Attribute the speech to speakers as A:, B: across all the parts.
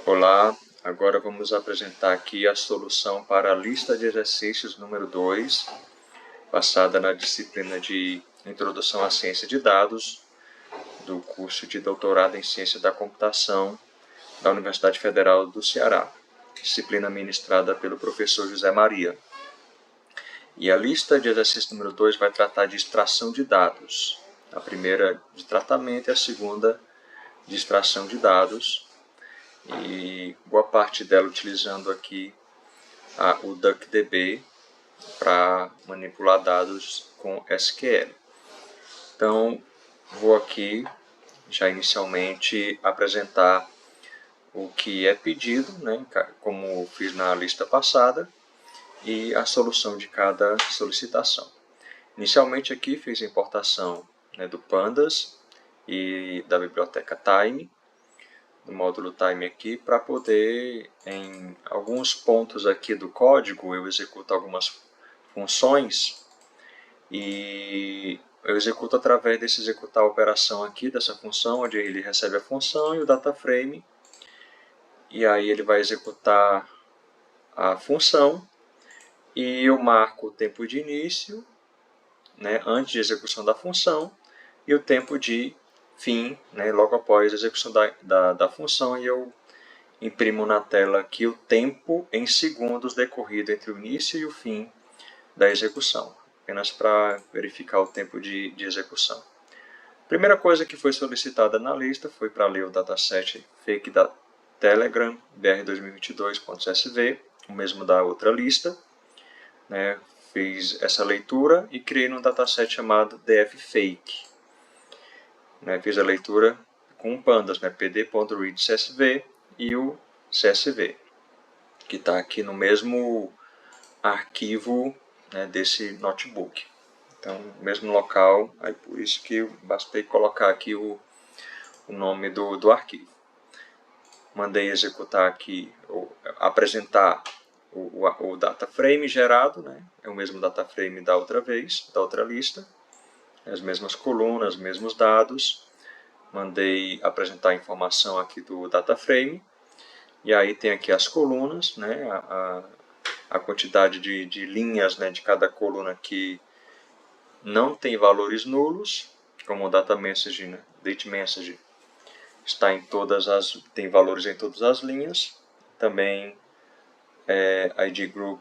A: Olá, agora vamos apresentar aqui a solução para a lista de exercícios número 2, passada na disciplina de Introdução à Ciência de Dados, do curso de Doutorado em Ciência da Computação da Universidade Federal do Ceará, disciplina ministrada pelo professor José Maria. E a lista de exercício número 2 vai tratar de extração de dados. A primeira de tratamento e a segunda de extração de dados. E boa parte dela utilizando aqui o DuckDB para manipular dados com SQL. Então, vou aqui já inicialmente apresentar o que é pedido, né, como fiz na lista passada, e a solução de cada solicitação. Inicialmente aqui fiz a importação, né, do Pandas e da biblioteca Time, do módulo Time aqui, para poder, em alguns pontos aqui do código, eu executo algumas funções e eu executo através desse executar a operação aqui, dessa função, onde ele recebe a função e o data frame, e aí ele vai executar a função e eu marco o tempo de início, né, antes de execução da função, e o tempo de fim, né, logo após a execução da função, e eu imprimo na tela aqui o tempo em segundos decorrido entre o início e o fim da execução, apenas para verificar o tempo de execução. A primeira coisa que foi solicitada na lista foi para ler o dataset fake da Telegram br2022.csv, o mesmo da outra lista, né? Fiz essa leitura e criei um dataset chamado dffake. Né? Fiz a leitura com pandas, né? pd.readcsv e o csv, que está aqui no mesmo arquivo, né, desse notebook. Então, mesmo local, aí por isso que bastei colocar aqui o nome do arquivo. Mandei executar aqui, apresentar o data frame gerado, né? É o mesmo data frame da outra vez, da outra lista, as mesmas colunas, os mesmos dados. Mandei apresentar a informação aqui do data frame, e aí tem aqui as colunas, né? A quantidade de linhas, né, de cada coluna que não tem valores nulos, como o data message, né? Date message está em tem valores em todas as linhas. Também ID Group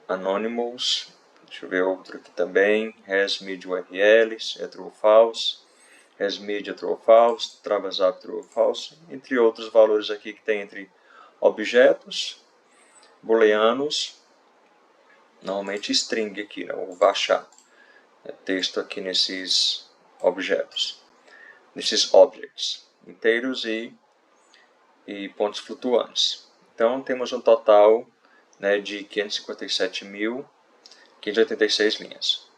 A: Anonymous, deixa eu ver outro aqui também, hasMid URLs, é true ou false, hasMid é true ou false, travazap true ou false, entre outros valores aqui que tem entre objetos, booleanos, normalmente string aqui, né, ou varchar, texto aqui nesses objetos, nesses objects, inteiros e pontos flutuantes. Então temos um total, né, de 557.586 linhas.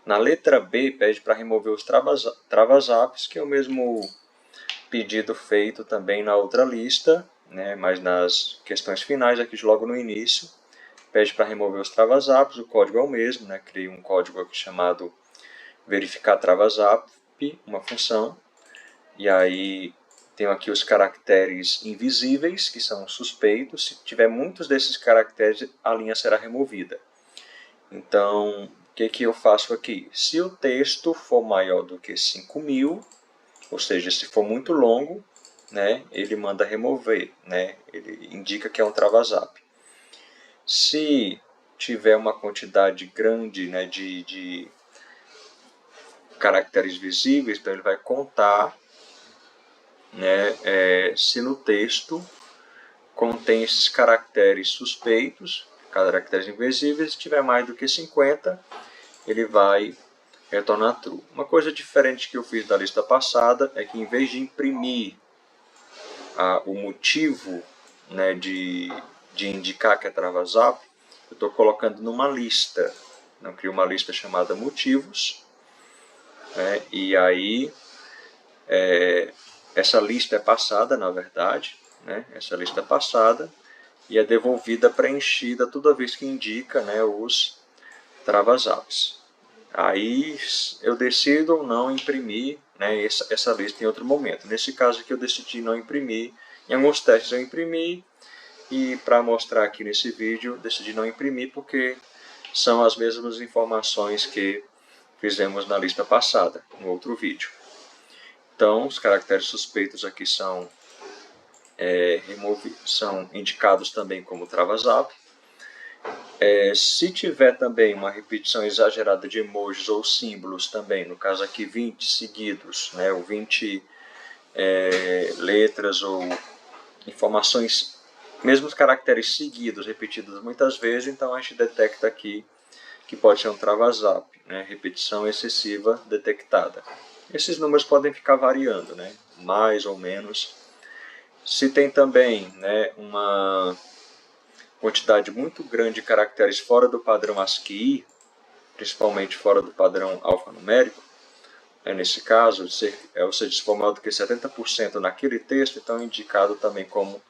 A: Na letra B, pede para remover os travazaps, que é o mesmo pedido feito também na outra lista, né, mas nas questões finais, aqui logo no início, pede para remover os travazaps, o código é o mesmo, né, criei um código aqui chamado verificar travazap, uma função, e aí tenho aqui os caracteres invisíveis, que são suspeitos. Se tiver muitos desses caracteres, a linha será removida. Então, o que eu faço aqui? Se o texto for maior do que 5.000, ou seja, se for muito longo, né, ele manda remover, né, ele indica que é um travazap. Se tiver uma quantidade grande, né, de caracteres visíveis, então ele vai contar, né, se no texto contém esses caracteres suspeitos, caracteres invisíveis. Se tiver mais do que 50, ele vai retornar true. Uma coisa diferente que eu fiz da lista passada é que, em vez de imprimir o motivo, né, de indicar que é travazap, eu estou colocando numa lista. Eu crio uma lista chamada motivos, né, e aí essa lista é passada, na verdade, né? Essa lista é passada e é devolvida preenchida toda vez que indica, né, os travazaps. Aí eu decido ou não imprimir, né, essa lista em outro momento. Nesse caso aqui eu decidi não imprimir Em alguns testes eu imprimi, e para mostrar aqui nesse vídeo, decidi não imprimir porque são as mesmas informações que fizemos na lista passada, no outro vídeo. Então, os caracteres suspeitos aqui são indicados também como trava-zap. Se tiver também uma repetição exagerada de emojis ou símbolos também, no caso aqui 20 seguidos, né, ou 20 letras ou informações, mesmo os caracteres seguidos, repetidos muitas vezes, então a gente detecta aqui que pode ser um trava-zap, né, repetição excessiva detectada. Esses números podem ficar variando, né, mais ou menos. Se tem também, né, uma quantidade muito grande de caracteres fora do padrão ASCII, principalmente fora do padrão alfanumérico, nesse caso, ou seja, se for maior do que 70% naquele texto, então é indicado também como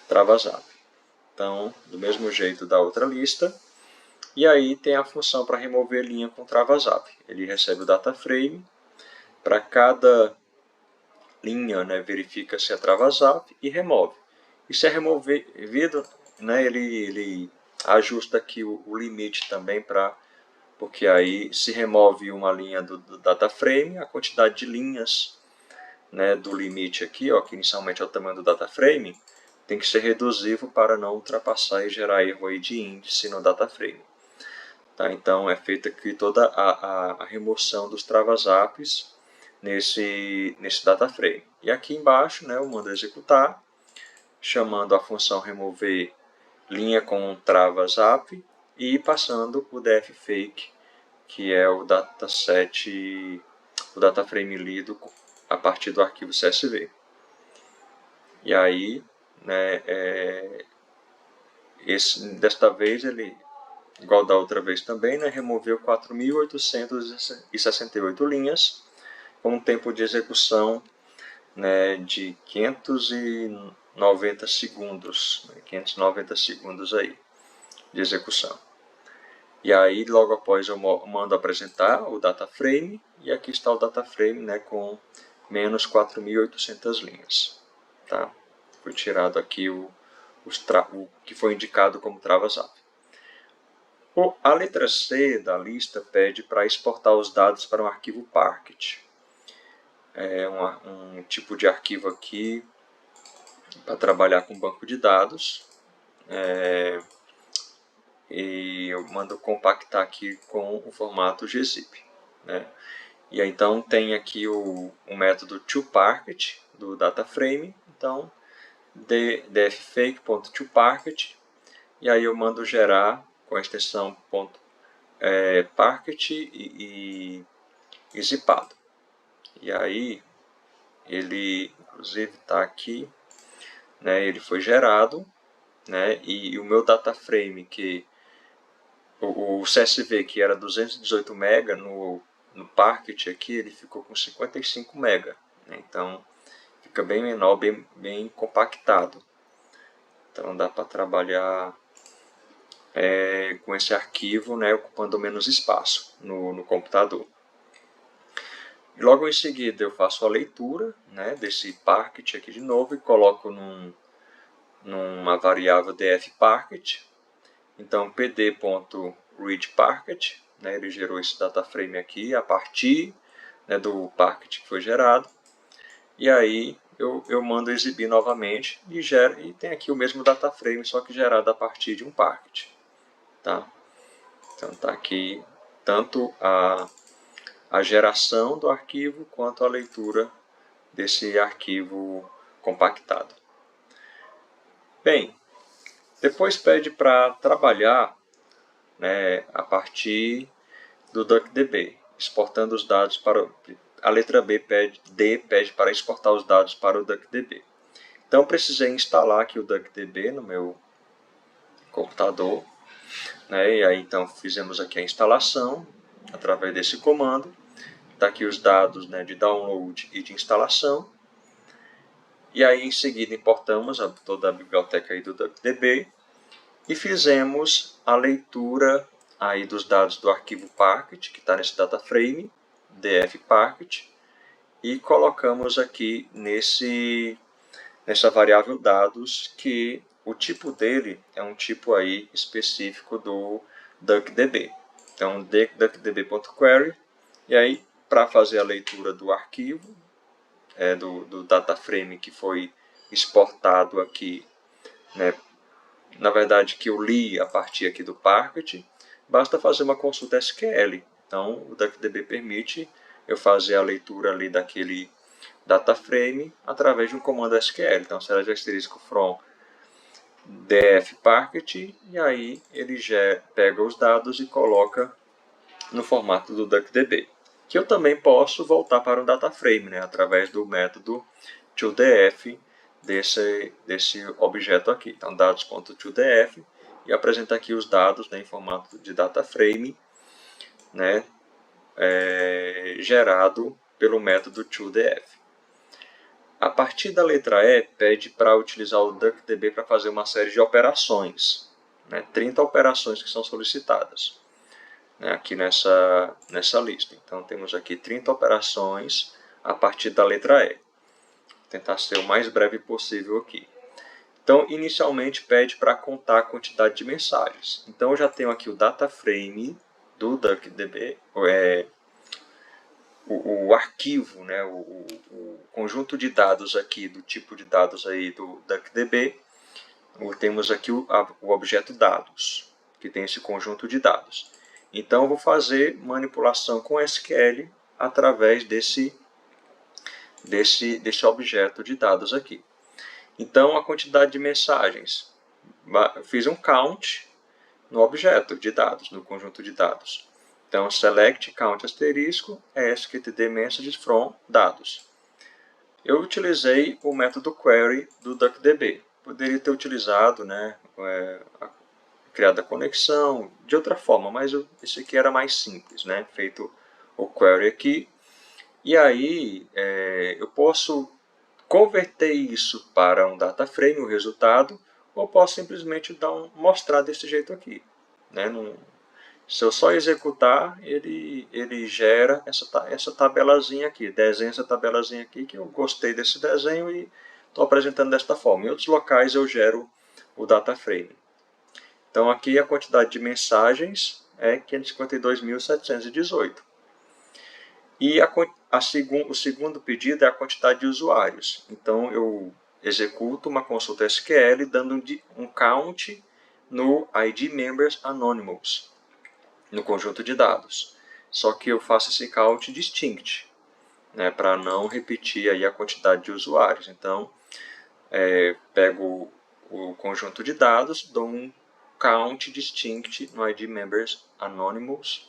A: trava-zap. Então, do mesmo jeito da outra lista. E aí tem a função para remover linha com trava-zap. Ele recebe o data frame, para cada linha, né, verifica se é trava-zap e remove. E se é removido, né, ele ajusta aqui o limite também, porque aí se remove uma linha do data frame, a quantidade de linhas, né, do limite aqui, ó, que inicialmente é o tamanho do data frame, tem que ser reduzivo para não ultrapassar e gerar erro aí de índice no data frame. Tá? Então é feita aqui toda a remoção dos trava-zaps nesse data frame. E aqui embaixo, né, eu mando executar, chamando a função remover linha com trava-zap e passando o df-fake, que é o dataset, o data frame lido a partir do arquivo CSV. E aí, né, desta vez ele, igual da outra vez também, né, removeu 4.868 linhas, com um tempo de execução, né, de 590 segundos, né, 590 segundos aí de execução. E aí, logo após, eu mando apresentar o data frame, e aqui está o data frame, né, com menos 4.800 linhas. Tá? Foi tirado aqui o que foi indicado como trava-zap. A letra C da lista pede para exportar os dados para um arquivo Parquet. É um tipo de arquivo aqui para trabalhar com banco de dados. E eu mando compactar aqui com o formato gzip. Né? E aí, então tem aqui o método toParquet do DataFrame. Então, dfFake.toParquet. E aí eu mando gerar com a extensão .parquet e zipado. E aí ele inclusive está aqui, né, ele foi gerado, né, e o meu data frame, que o CSV que era 218 MB no Parquet aqui, ele ficou com 55 MB, né, então fica bem menor, bem compactado. Então dá para trabalhar com esse arquivo, né, ocupando menos espaço no computador. E logo em seguida eu faço a leitura, né, desse Parquet aqui de novo e coloco numa variável dfParquet. Então pd.readParquet, né, ele gerou esse data frame aqui a partir, né, do Parquet que foi gerado. E aí eu mando exibir novamente e tem aqui o mesmo data frame, só que gerado a partir de um Parquet. Tá? Então está aqui tanto a geração do arquivo quanto a leitura desse arquivo compactado. Bem, depois pede para trabalhar, né, a partir do DuckDB, exportando os dados para... A letra D pede para exportar os dados para o DuckDB. Então precisei instalar aqui o DuckDB no meu computador, né, e aí então fizemos aqui a instalação através desse comando. Está aqui os dados, né, de download e de instalação. E aí em seguida importamos toda a biblioteca aí do DuckDB e fizemos a leitura aí dos dados do arquivo Parquet, que está nesse data frame, dfParquet, e colocamos aqui nesse nessa variável dados, que o tipo dele é um tipo aí específico do DuckDB. Então, duckdb.query, e aí, para fazer a leitura do arquivo, do data frame que foi exportado aqui, né, na verdade que eu li a partir aqui do Parquet, basta fazer uma consulta SQL. Então, o DuckDB permite eu fazer a leitura ali daquele data frame através de um comando SQL. Então, será de asterisco from df Parquet, e aí ele já pega os dados e coloca no formato do DuckDB. Que eu também posso voltar para um data frame, né, através do método toDF desse objeto aqui. Então, dados.toDF, e apresenta aqui os dados, né, em formato de data frame, né, gerado pelo método toDF. A partir da letra E, pede para utilizar o DuckDB para fazer uma série de operações, né, 30 operações que são solicitadas, né, aqui nessa lista. Então, temos aqui 30 operações a partir da letra E. Vou tentar ser o mais breve possível aqui. Então, inicialmente, pede para contar a quantidade de mensagens. Então, eu já tenho aqui o data frame do DuckDB, o arquivo, né, o conjunto de dados aqui, do tipo de dados aí do DuckDB. Temos aqui o objeto dados, que tem esse conjunto de dados. Então, eu vou fazer manipulação com SQL através desse objeto de dados aqui. Então, a quantidade de mensagens. Eu fiz um count no objeto de dados, no conjunto de dados. Então, select count asterisco askTD messages from dados. Eu utilizei o método query do DuckDB. Poderia ter utilizado, né, criado a conexão de outra forma, mas esse aqui era mais simples, né, feito o query aqui. E aí eu posso converter isso para um data frame, o resultado, ou posso simplesmente mostrar desse jeito aqui, né? Se eu só executar, ele gera essa tabelazinha aqui, desenha essa tabelazinha aqui, que eu gostei desse desenho e estou apresentando desta forma. Em outros locais eu gero o data frame. Então aqui a quantidade de mensagens é 552.718. E o segundo pedido é a quantidade de usuários. Então eu executo uma consulta SQL dando um count no ID Members Anonymous, no conjunto de dados. Só que eu faço esse count distinct, né, para não repetir aí a quantidade de usuários. Então, pego o conjunto de dados, dou um count distinct no ID Members Anonymous,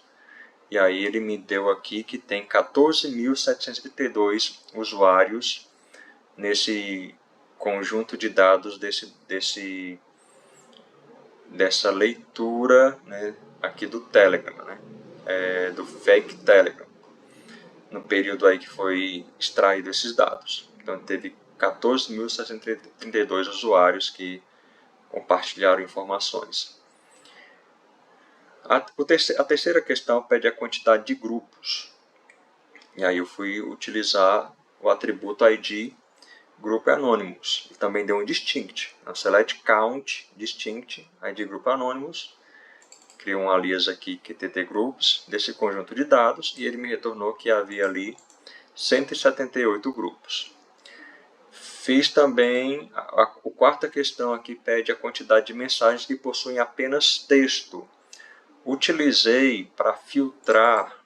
A: e aí ele me deu aqui que tem 14.732 usuários nesse conjunto de dados dessa leitura, né, aqui do Telegram, né, do fake Telegram, no período aí que foi extraído esses dados. Então teve 14.732 usuários que compartilharam informações. A terceira questão pede a quantidade de grupos. E aí eu fui utilizar o atributo ID Group Anonymous. Ele também deu um distinct. Então, select count distinct ID Group Anonymous. Criei um alias aqui, QTT Groups, desse conjunto de dados, e ele me retornou que havia ali 178 grupos. Fiz também, a quarta questão aqui pede a quantidade de mensagens que possuem apenas texto. Utilizei para filtrar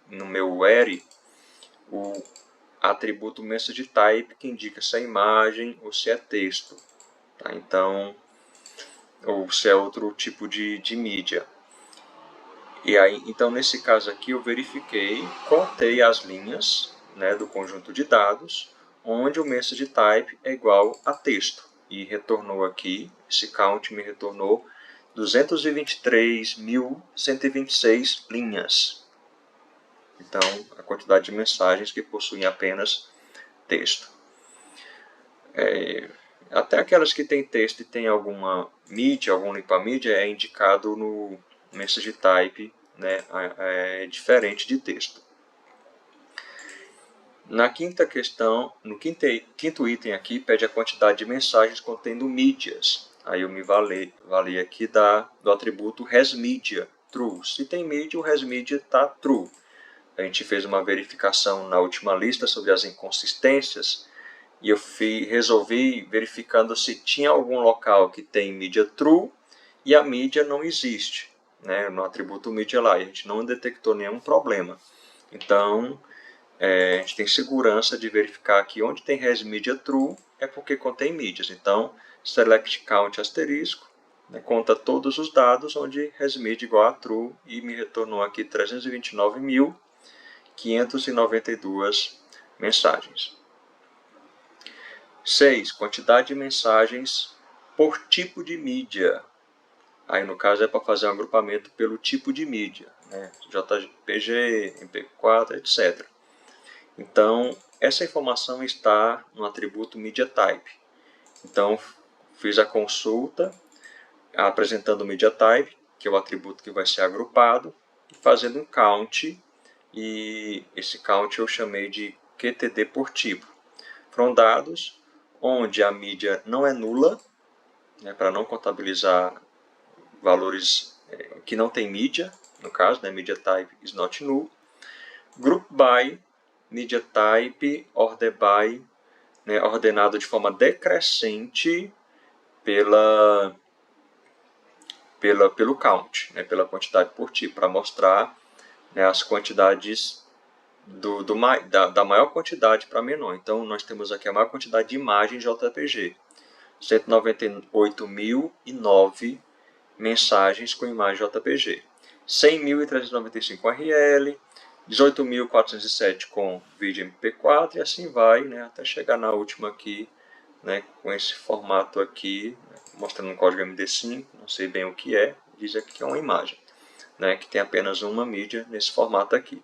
A: no meu query o atributo MessageType, que indica se é imagem ou se é texto. Tá? Então, ou se é outro tipo de mídia. E aí, então, nesse caso aqui, eu verifiquei, contei as linhas, né, do conjunto de dados, onde o MessageType é igual a texto. E retornou aqui, esse count me retornou 223.126 linhas. Então, a quantidade de mensagens que possuem apenas texto. Até aquelas que têm texto e tem alguma mídia, algum link para mídia, é indicado no MessageType, né, diferente de texto. Na quinta questão, no quinto item aqui, pede a quantidade de mensagens contendo mídias. Aí eu me valei aqui do atributo hasMedia, true. Se tem mídia, o hasMedia está true. A gente fez uma verificação na última lista sobre as inconsistências e eu resolvi verificando se tinha algum local que tem mídia true e a mídia não existe, né, no atributo mídia lá. E a gente não detectou nenhum problema. Então, a gente tem segurança de verificar que onde tem hasMedia true é porque contém mídias. Então, select count asterisco, né, conta todos os dados onde hasMedia igual a true e me retornou aqui 329.592 mensagens. 6. Quantidade de mensagens por tipo de mídia. Aí, no caso, é para fazer um agrupamento pelo tipo de mídia, né? JPG, MP4, etc. Então, essa informação está no atributo MediaType. Então, fiz a consulta apresentando o MediaType, que é o atributo que vai ser agrupado, e fazendo um count, e esse count eu chamei de QTD por tipo. Foram dados onde a mídia não é nula, né, para não contabilizar valores que não tem mídia, no caso, né, MediaType is not null. Group by, MediaType, order by, né, ordenado de forma decrescente pelo count, né, pela quantidade por tipo, para mostrar, né, as quantidades da maior quantidade para menor. Então, nós temos aqui a maior quantidade de imagens JPG. 198.009 mensagens com imagem JPG. 100.395 RL, 18.407 com vídeo MP4 e assim vai, né, até chegar na última aqui, né, com esse formato aqui, né, mostrando um código MD5, não sei bem o que é, diz aqui que é uma imagem, né, que tem apenas uma mídia nesse formato aqui.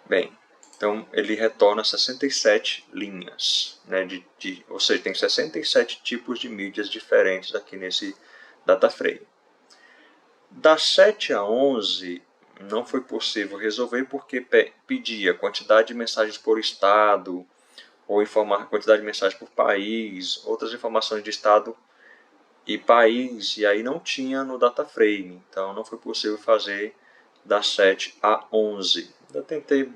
A: Bem, então ele retorna 67 linhas, né, ou seja, tem 67 tipos de mídias diferentes aqui nesse dataframe. Das 7 a 11 não foi possível resolver porque pedia quantidade de mensagens por estado, ou quantidade de mensagens por país, outras informações de estado e país, e aí não tinha no dataframe, então não foi possível fazer das 7 a 11. Eu tentei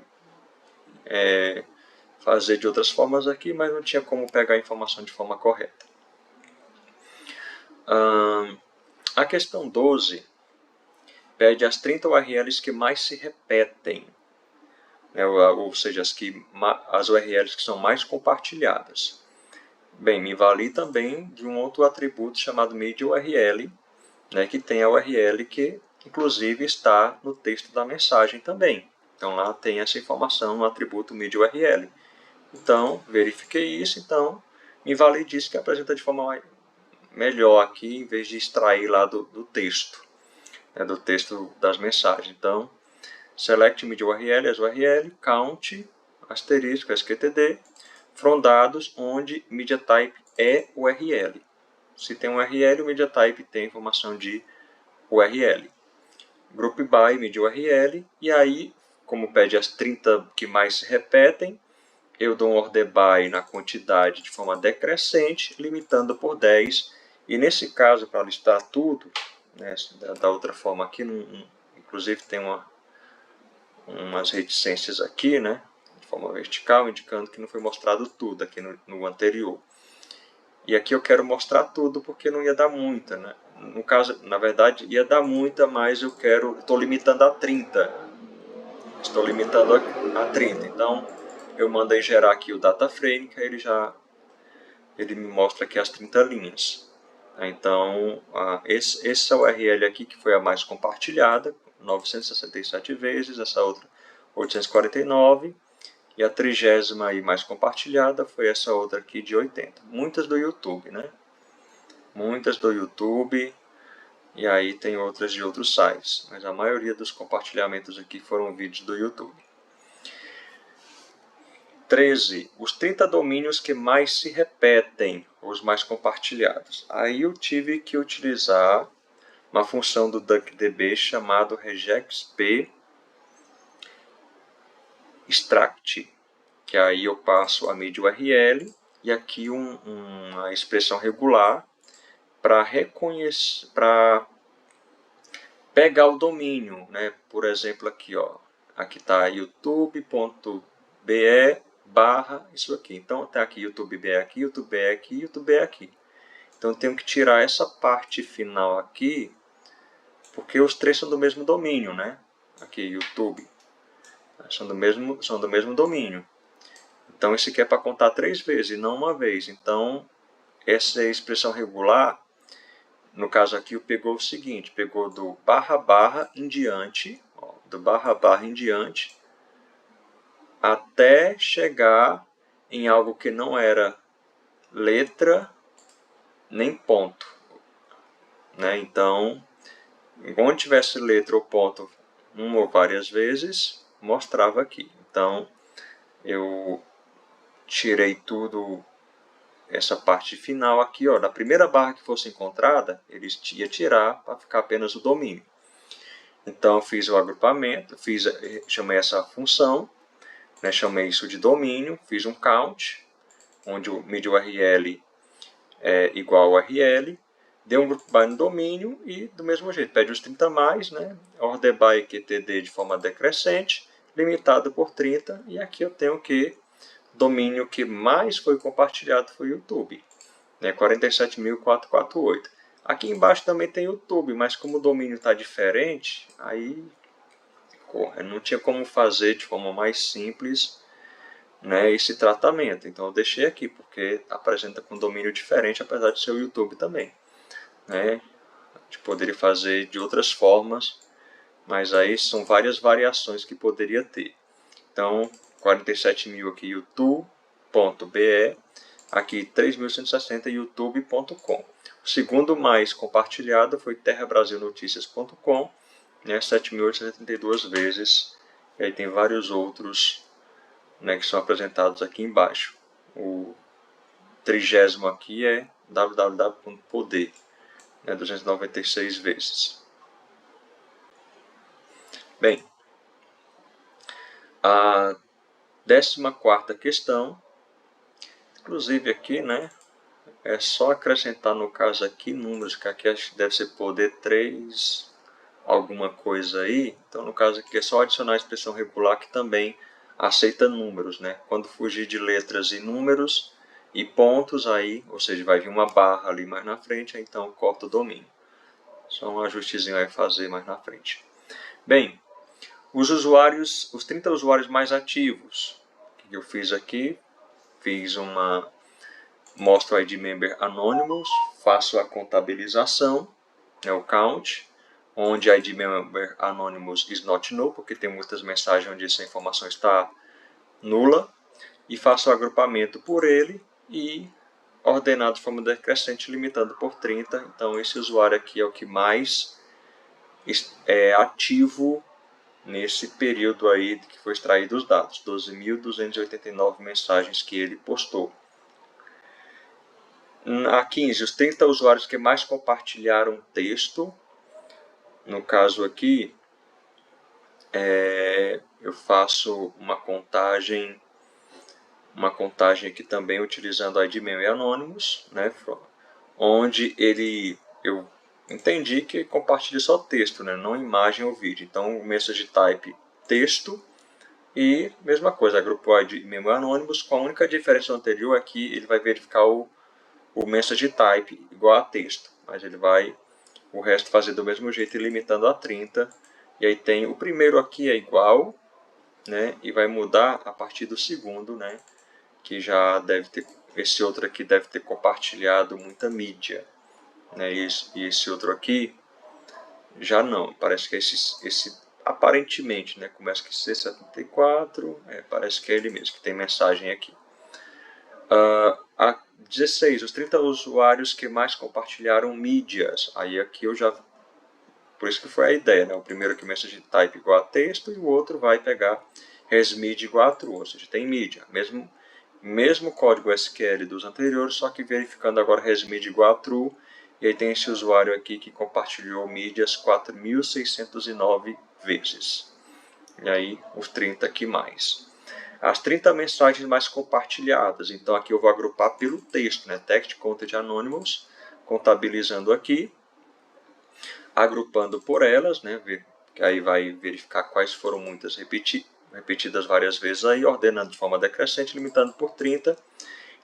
A: fazer de outras formas aqui, mas não tinha como pegar a informação de forma correta. A questão 12 pede as 30 URLs que mais se repetem, né, ou seja, as URLs que são mais compartilhadas. Bem, me vali também de um outro atributo chamado MediaURL, né, que tem a URL que, inclusive, está no texto da mensagem também. Então, lá tem essa informação no atributo MediaURL. Então, verifiquei isso, então, me vali disso que apresenta de forma melhor aqui, em vez de extrair lá do texto, né, do texto das mensagens. Então, select MediaURL, as URL, count, asterisco, SQTD, from dados onde MediaType é URL. Se tem URL, o MediaType tem informação de URL. Group by MediaURL, e aí, como pede as 30 que mais se repetem, eu dou um order by na quantidade de forma decrescente, limitando por 10. E nesse caso, para listar tudo, né, da outra forma aqui, inclusive tem umas reticências aqui, né, de forma vertical, indicando que não foi mostrado tudo aqui no anterior. E aqui eu quero mostrar tudo porque não ia dar muita, né? No caso, na verdade, ia dar muita, mas eu estou limitando a 30. Estou limitando a 30. Então, eu mandei gerar aqui o dataframe, que aí ele me mostra aqui as 30 linhas. Então, essa URL aqui, que foi a mais compartilhada, 967 vezes, essa outra 849, e a 30ª aí mais compartilhada foi essa outra aqui de 80. Muitas do YouTube, né? Muitas do YouTube, e aí tem outras de outros sites, mas a maioria dos compartilhamentos aqui foram vídeos do YouTube. 13. Os 30 domínios que mais se repetem, os mais compartilhados. Aí eu tive que utilizar uma função do DuckDB chamado regexp extract. que aí eu passo a mídia URL e aqui uma expressão regular para reconhecer, para pegar o domínio, né? Por exemplo, aqui, ó, aqui está youtube.be barra isso aqui. Então está aqui youtube.be aqui, youtube.be aqui, youtube.be aqui. Então eu tenho que tirar essa parte final aqui, porque os três são do mesmo domínio, né? Aqui, YouTube, são do mesmo domínio. Então esse aqui é para contar 3 vezes e não uma vez. Então essa expressão regular, no caso aqui, pegou o seguinte, pegou do barra barra em diante, ó, do barra barra em diante, até chegar em algo que não era letra nem ponto, né? Então, onde tivesse letra ou ponto uma ou várias vezes, mostrava aqui. Então, eu tirei tudo, essa parte final aqui, ó, da primeira barra que fosse encontrada, ele ia tirar para ficar apenas o domínio. Então, fiz o agrupamento, chamei essa função, né, chamei isso de domínio, fiz um count, onde o mídia URL é igual ao URL, deu um group by no domínio e, do mesmo jeito, pede os 30 mais, né, order by QTD de forma decrescente, limitado por 30, e aqui eu tenho que o domínio que mais foi compartilhado foi o YouTube, né, 47.448. Aqui embaixo também tem YouTube, mas como o domínio está diferente, aí não tinha como fazer de forma mais simples, né, esse tratamento. Então eu deixei aqui, porque apresenta com domínio diferente, apesar de ser o YouTube também, né? A gente poderia fazer de outras formas, mas aí são várias variações que poderia ter. Então, 47.000 aqui, youtube.be, aqui 3.160, youtube.com. O segundo mais compartilhado foi terrabrasilnoticias.com, né, 7.872 vezes. E aí tem vários outros, né, que são apresentados aqui embaixo. O 30º aqui é www.poder, né, 296 vezes. Bem, a 14ª questão, inclusive aqui, né, é só acrescentar no caso aqui números, que aqui acho que deve ser poder 3, alguma coisa aí. Então no caso aqui é só adicionar a expressão regular que também aceita números, né? Quando fugir de letras e números e pontos aí, ou seja, vai vir uma barra ali mais na frente, então corta o domínio. Só um ajustezinho aí fazer mais na frente. Bem, os 30 usuários mais ativos, o que eu fiz aqui? Mostro o ID Member Anonymous, faço a contabilização, né, o count, onde ID Member Anonymous is not null, porque tem muitas mensagens onde essa informação está nula, e faço o agrupamento por ele e ordenado de forma decrescente, limitando por 30. Então esse usuário aqui é o que mais é ativo nesse período aí que foi extraído os dados, 12.289 mensagens que ele postou. A 15, os 30 usuários que mais compartilharam texto. No caso aqui, eu faço uma contagem aqui também utilizando ID Member Anonymous, né, onde eu entendi que compartilha só texto, né, não imagem ou vídeo. Então o message type texto e mesma coisa, agrupou ID Member Anonymous, com a única diferença anterior é que ele vai verificar o message type igual a texto, mas ele vai o resto fazer do mesmo jeito, limitando a 30. E aí tem o primeiro aqui é igual, né, e vai mudar a partir do segundo, né, que já deve ter, esse outro aqui deve ter compartilhado muita mídia, né, e esse outro aqui já não, parece que esse aparentemente, né, começa que C74, parece que é ele mesmo, que tem mensagem aqui. A 16, os 30 usuários que mais compartilharam mídias. Aí aqui eu já... Por isso que foi a ideia, né? O primeiro aqui, message type igual a texto, e o outro vai pegar resmid igual a true, ou seja, tem mídia. Mesmo código SQL dos anteriores, só que verificando agora resmid igual a true. E aí tem esse usuário aqui que compartilhou mídias 4.609 vezes. E aí os 30 aqui mais. as 30 mensagens mais compartilhadas. Então aqui eu vou agrupar pelo texto, né? Text Content Anonymous, contabilizando aqui, agrupando por elas, né? Aí vai verificar quais foram muitas repetidas várias vezes aí, ordenando de forma decrescente, limitando por 30.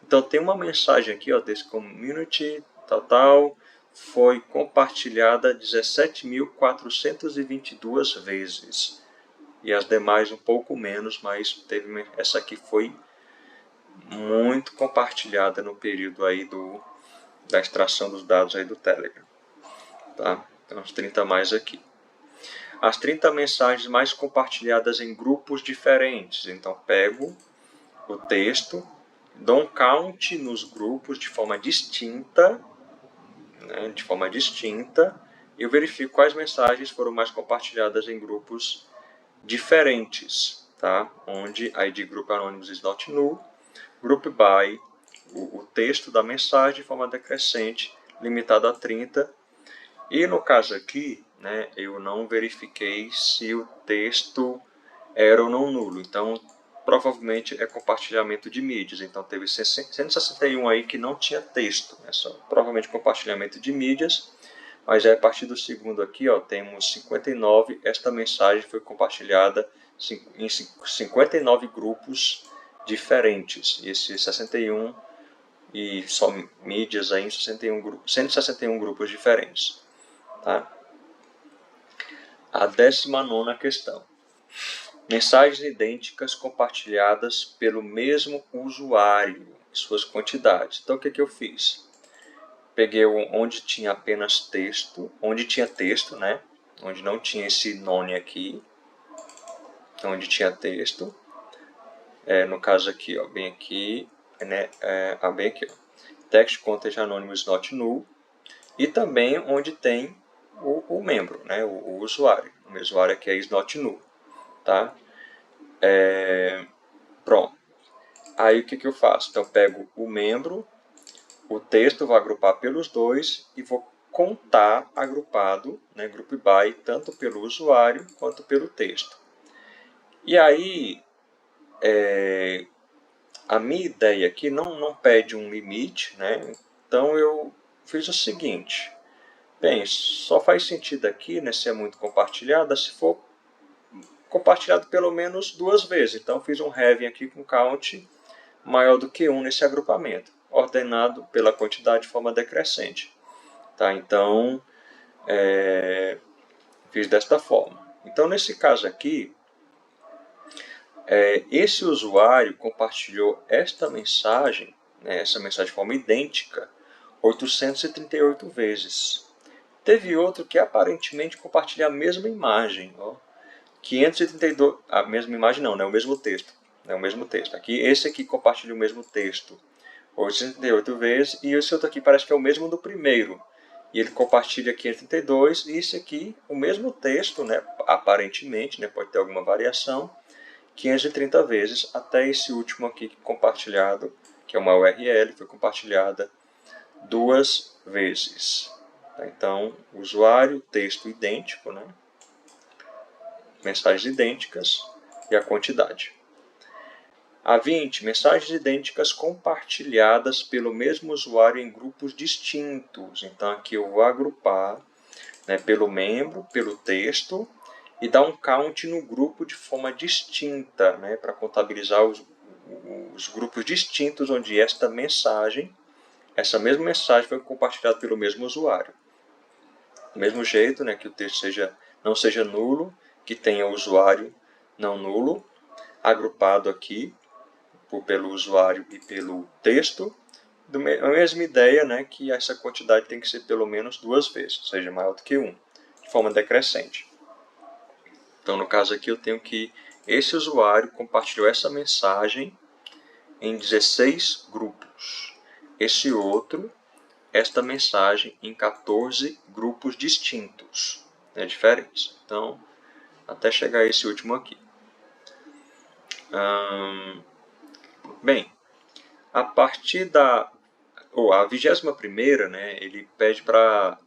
A: Então tem uma mensagem aqui, ó, desse community, tal, foi compartilhada 17.422 vezes. E as demais um pouco menos, mas teve essa aqui foi muito compartilhada no período aí da extração dos dados aí do Telegram. Tá? Então, os 30 mais aqui. As 30 mensagens mais compartilhadas em grupos diferentes. Então, pego o texto, dou um count nos grupos de forma distinta, né, e eu verifico quais mensagens foram mais compartilhadas em grupos diferentes, tá? Onde ID Group Anonymous is not null, Group by o texto da mensagem de forma decrescente, limitado a 30. E no caso aqui, né, eu não verifiquei se o texto era ou não nulo. Então, provavelmente é compartilhamento de mídias. Então, teve 161 aí que não tinha texto. É só provavelmente compartilhamento de mídias. Mas a partir do segundo aqui, ó, temos 59. Esta mensagem foi compartilhada em 59 grupos diferentes. E esses 61 e só mídias aí em 161 grupos diferentes. Tá? A 19ª questão. Mensagens idênticas compartilhadas pelo mesmo usuário e suas quantidades. Então, o que eu fiz? Peguei onde tinha apenas texto, onde tinha texto, né? Onde não tinha esse none aqui, onde tinha texto. No caso aqui, ó, bem aqui, né? Bem aqui, ó. Text Content Anonymous not null. E também onde tem o membro, né? O usuário. O meu usuário aqui é is not null. Tá? Pronto. Aí o que eu faço? Então eu pego o membro, o texto, vou agrupar pelos dois e vou contar agrupado, né, group by, tanto pelo usuário quanto pelo texto. E aí, a minha ideia aqui não pede um limite, né? Então eu fiz o seguinte. Bem, só faz sentido aqui, né, se é muito compartilhada, se for compartilhado pelo menos 2 vezes. Então fiz um having aqui com count maior do que 1 nesse agrupamento, ordenado pela quantidade de forma decrescente. Tá? Então, fiz desta forma. Então, nesse caso aqui, esse usuário compartilhou esta mensagem, né, essa mensagem de forma idêntica, 838 vezes. Teve outro que aparentemente compartilha a mesma imagem, ó, 532, a mesma imagem não, né, o mesmo texto. É o mesmo texto. Aqui, esse aqui compartilha o mesmo texto 838 vezes, e esse outro aqui parece que é o mesmo do primeiro. E ele compartilha 532, e esse aqui, o mesmo texto, né, aparentemente, né, pode ter alguma variação, 530 vezes, até esse último aqui compartilhado, que é uma URL, foi compartilhada 2 vezes. Então, usuário, texto idêntico, né, mensagens idênticas e a quantidade. A 20, mensagens idênticas compartilhadas pelo mesmo usuário em grupos distintos. Então, aqui eu vou agrupar, né, pelo membro, pelo texto, e dar um count no grupo de forma distinta, né, para contabilizar os grupos distintos onde essa mesma mensagem foi compartilhada pelo mesmo usuário. Do mesmo jeito, né, que o texto não seja nulo, que tenha usuário não nulo, agrupado aqui, pelo usuário e pelo texto, a mesma ideia, né, que essa quantidade tem que ser pelo menos 2 vezes, ou seja, maior do que 1, de forma decrescente. Então, no caso aqui, eu tenho que esse usuário compartilhou essa mensagem em 16 grupos. Esse outro, esta mensagem em 14 grupos distintos, né, diferentes. Então, até chegar a esse último aqui. Bem, a partir a 21ª, né, ele pede para,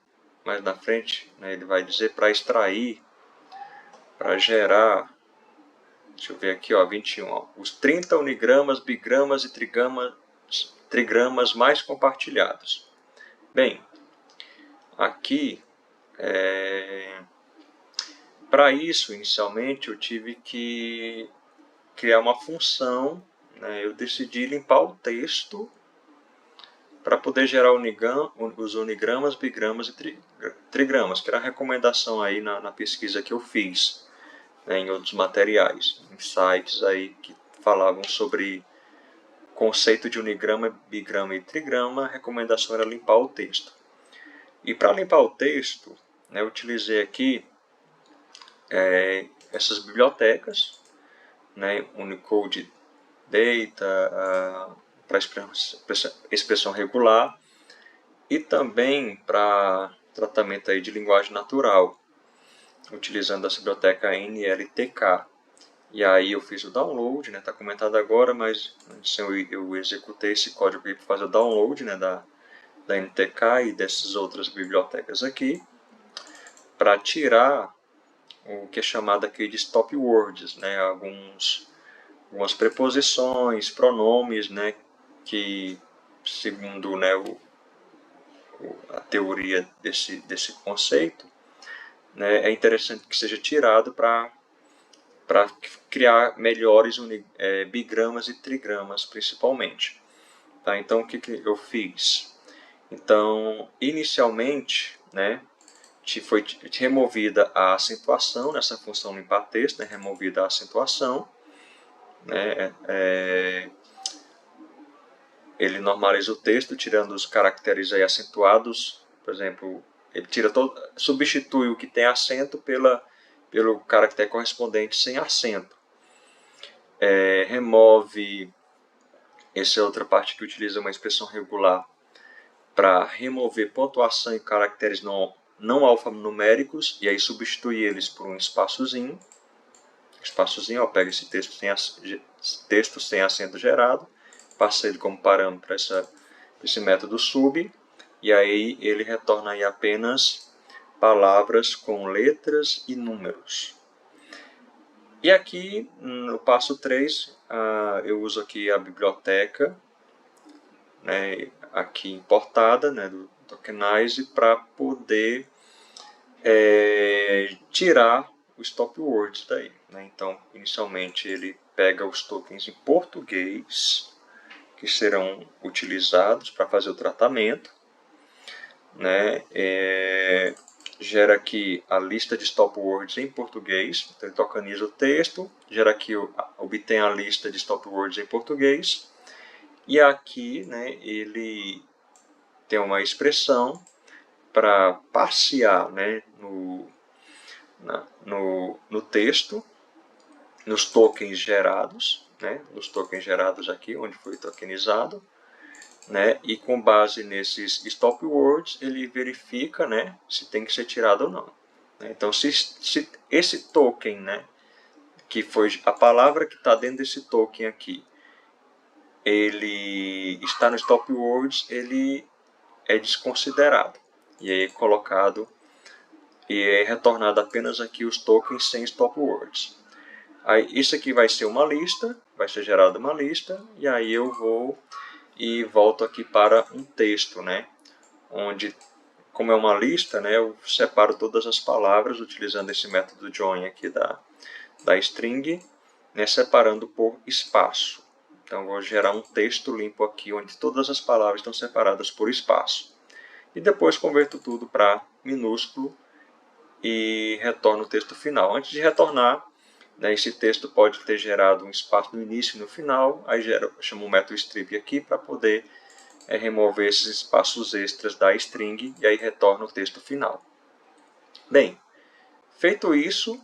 A: mais na frente, né, ele vai dizer para extrair, para gerar deixa eu ver aqui, ó, 21. Ó, os 30 unigramas, bigramas e trigramas mais compartilhados. Bem, aqui, para isso, inicialmente, eu tive que criar uma função, né? Eu decidi limpar o texto para poder gerar os unigramas, bigramas e trigramas, que era a recomendação aí na pesquisa que eu fiz, né, em outros materiais, em sites aí que falavam sobre conceito de unigrama, bigrama e trigrama. A recomendação era limpar o texto. E para limpar o texto, né, eu utilizei aqui essas bibliotecas, né, Unicode Data, para expressão regular, e também para tratamento aí de linguagem natural, utilizando a biblioteca NLTK. E aí eu fiz o download, né, está comentado agora, mas antes eu executei esse código aqui para fazer o download, né, da NTK e dessas outras bibliotecas aqui, para tirar o que é chamado aqui de stop words, né, algumas preposições, pronomes, né, que segundo, né, a teoria desse conceito, né, é interessante que seja tirado para criar melhores bigramas e trigramas, principalmente. Tá? Então, o que eu fiz? Então, inicialmente, né, foi removida a acentuação nessa função limpar texto, né, removida a acentuação, né, ele normaliza o texto, tirando os caracteres aí acentuados. Por exemplo, ele substitui o que tem acento pelo caractere correspondente sem acento. Remove, essa é outra parte que utiliza uma expressão regular, para remover pontuação e caracteres não alfanuméricos, e aí substitui eles por um espaçozinho. Espaçozinho, ó, pega esse texto sem acento gerado, passa ele como parâmetro para esse método sub, e aí ele retorna aí apenas palavras com letras e números. E aqui, no passo 3, eu uso aqui a biblioteca, né, aqui importada, né, do Tokenize, para poder tirar o stop words daí. Né? Então, inicialmente, ele pega os tokens em português, que serão utilizados para fazer o tratamento, né? Gera aqui a lista de stop words em português, então ele tokeniza o texto, gera aqui, obtém a lista de stop words em português, e aqui, né, ele tem uma expressão para passear, né, no texto, nos tokens gerados, né, nos tokens gerados aqui, onde foi tokenizado, né, e com base nesses stop words, ele verifica, né, se tem que ser tirado ou não. Então, se esse token, né, que foi a palavra que está dentro desse token aqui, ele está no stop words, ele é desconsiderado. E aí é colocado e é retornado apenas aqui os tokens sem stop words. Aí, isso aqui vai ser uma lista, vai ser gerada uma lista, e aí eu vou e volto aqui para um texto, né? Onde, como é uma lista, né, eu separo todas as palavras utilizando esse método join aqui da string, né, separando por espaço. Então, eu vou gerar um texto limpo aqui, onde todas as palavras estão separadas por espaço. E depois converto tudo para minúsculo e retorno o texto final. Antes de retornar, né, esse texto pode ter gerado um espaço no início e no final, aí chamo o método strip aqui para poder remover esses espaços extras da string e aí retorna o texto final. Bem, feito isso,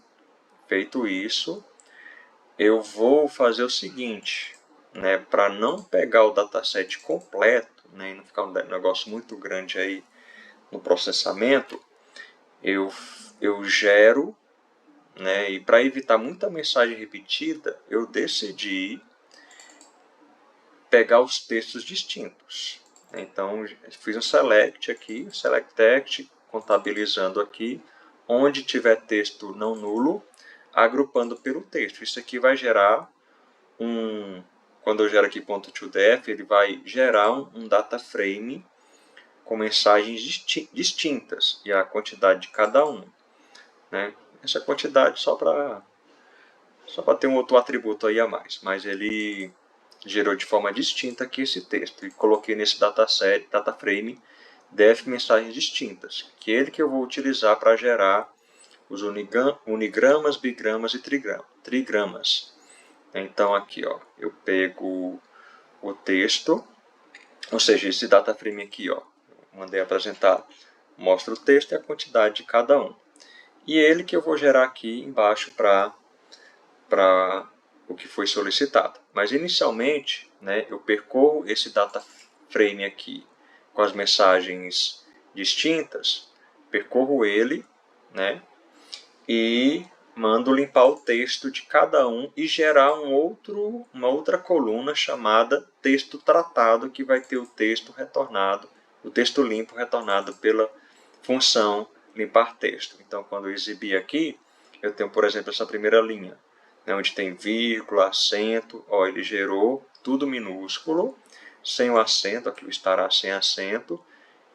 A: eu vou fazer o seguinte, né, para não pegar o dataset completo, né, e não ficar um negócio muito grande aí no processamento, eu gero, né, e para evitar muita mensagem repetida, eu decidi pegar os textos distintos. Então, fiz um select aqui, select text, contabilizando aqui, onde tiver texto não nulo, agrupando pelo texto. Isso aqui vai gerar quando eu gero aqui .toDef, ele vai gerar um data frame com mensagens distintas e a quantidade de cada um, né? Essa quantidade só para ter um outro atributo aí a mais, mas ele gerou de forma distinta aqui esse texto e coloquei nesse data frame def mensagens distintas, que é ele que eu vou utilizar para gerar os unigramas, bigramas e trigramas. Então aqui, ó, eu pego o texto, ou seja, esse data frame aqui, ó, mandei apresentar, mostra o texto e a quantidade de cada um. E ele que eu vou gerar aqui embaixo para o que foi solicitado. Mas inicialmente, né, eu percorro esse data frame aqui com as mensagens distintas, percorro ele, né, e mando limpar o texto de cada um e gerar uma outra coluna chamada texto tratado, que vai ter o texto retornado, o texto limpo retornado pela função limpar texto. Então, quando eu exibir aqui, eu tenho, por exemplo, essa primeira linha, né, onde tem vírgula, acento, ó, ele gerou tudo minúsculo, sem o acento, aqui estará sem acento,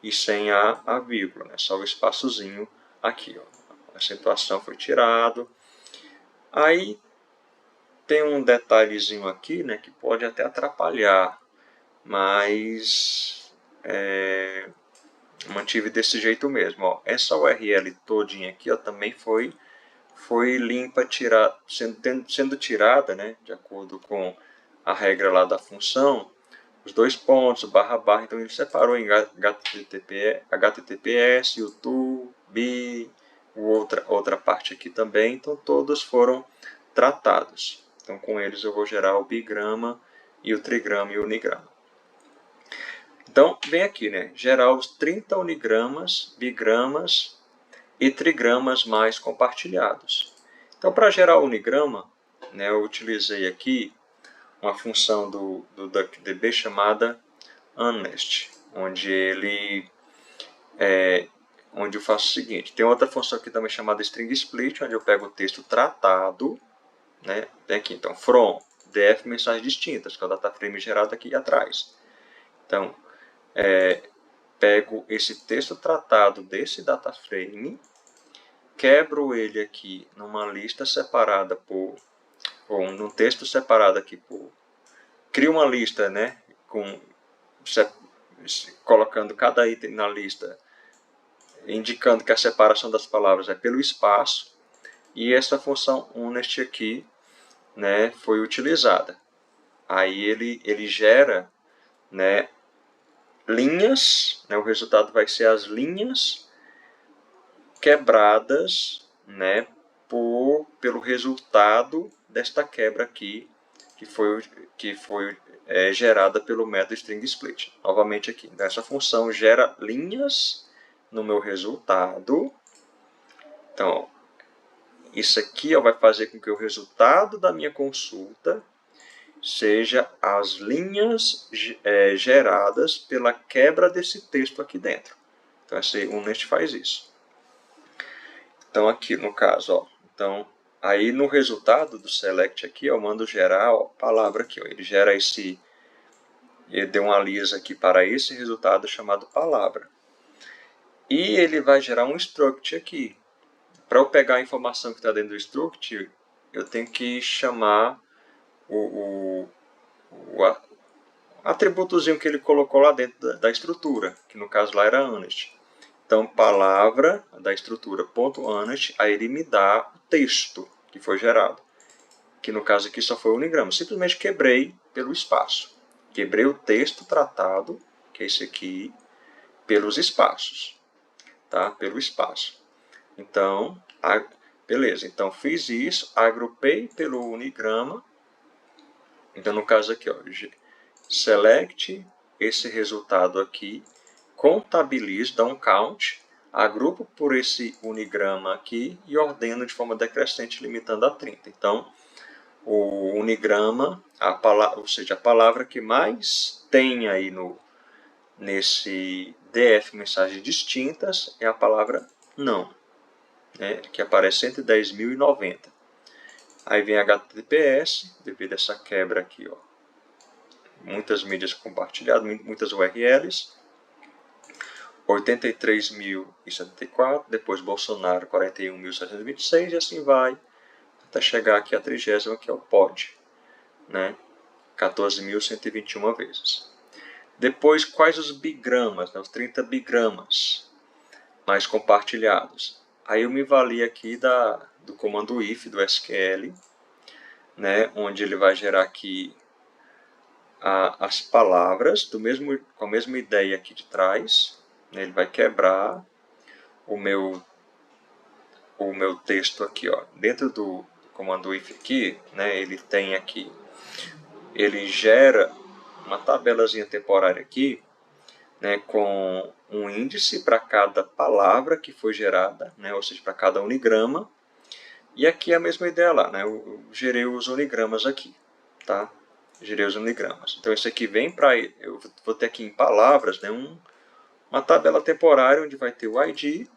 A: e sem a vírgula, né, só o espaçozinho aqui, ó. A acentuação foi tirado. Aí tem um detalhezinho aqui, né, que pode até atrapalhar, mas mantive desse jeito mesmo. Ó. Essa URL todinha aqui, ó, também foi limpa, sendo tirada, né, de acordo com a regra lá da função, os dois pontos, barra, então ele separou em HTTPS, YouTube, outra parte aqui também, então todos foram tratados. Então com eles eu vou gerar o bigrama e o trigrama e o unigrama. Então vem aqui, né, gerar os 30 unigramas, bigramas e trigramas mais compartilhados. Então para gerar o unigrama, né, eu utilizei aqui uma função do DuckDB chamada honest, onde eu faço o seguinte. Tem outra função aqui também chamada string split, onde eu pego o texto tratado, né? Tem aqui, então, from def mensagens distintas, que é o data frame gerado aqui atrás. Então, pego esse texto tratado desse data frame, quebro ele aqui numa lista separada ou num texto separado aqui crio uma lista, né, colocando cada item na lista, indicando que a separação das palavras é pelo espaço, e essa função honest aqui, né, foi utilizada. Aí ele gera, né, linhas, né, o resultado vai ser as linhas quebradas, né, pelo resultado desta quebra aqui, que foi gerada pelo método string split. Novamente aqui, essa função gera linhas no meu resultado. Então, isso aqui vai fazer com que o resultado da minha consulta seja as linhas geradas pela quebra desse texto aqui dentro. Então, esse honest faz isso. Então, aqui no caso, ó, então, aí no resultado do select aqui, eu mando gerar a palavra aqui, ó, ele gera ele deu uma lisa aqui para esse resultado chamado palavra. E ele vai gerar um struct aqui. Para eu pegar a informação que está dentro do struct, eu tenho que chamar o atributozinho que ele colocou lá dentro da estrutura, que no caso lá era honest. Então, palavra da estrutura .honest, aí ele me dá o texto que foi gerado, que no caso aqui só foi o unigrama. Simplesmente quebrei pelo espaço. Quebrei o texto tratado, que é esse aqui, pelos espaços. Tá? Pelo espaço. Então, beleza. Então, fiz isso, agrupei pelo unigrama. Então, no caso aqui, ó, select esse resultado aqui, contabilizo, dá um count, agrupo por esse unigrama aqui e ordeno de forma decrescente, limitando a 30. Então, o unigrama, ou seja, a palavra que mais tem aí nesse df mensagens distintas é a palavra não, né, que aparece 110.090. Aí vem HTTPS, devido a essa quebra aqui, ó. Muitas mídias compartilhadas, muitas URLs. 83.074, depois Bolsonaro 41.726 e assim vai, até chegar aqui a 30ª, que é o pod, né? 14.121 vezes. Depois, quais os bigramas, né? Os 30 bigramas mais compartilhados. Aí eu me vali aqui do comando if do SQL, né? Onde ele vai gerar aqui as palavras com a mesma ideia aqui de trás, né? Ele vai quebrar o meu texto aqui, ó. Dentro do comando if aqui, né? Ele gera uma tabelazinha temporária aqui, né? Com um índice para cada palavra que foi gerada, né? Ou seja, para cada unigrama. E aqui é a mesma ideia lá, né? Eu gerei os unigramas aqui, tá? Gerei os unigramas. Então, isso aqui vem para... Eu vou ter aqui em palavras, né? Uma tabela temporária onde vai ter o ID,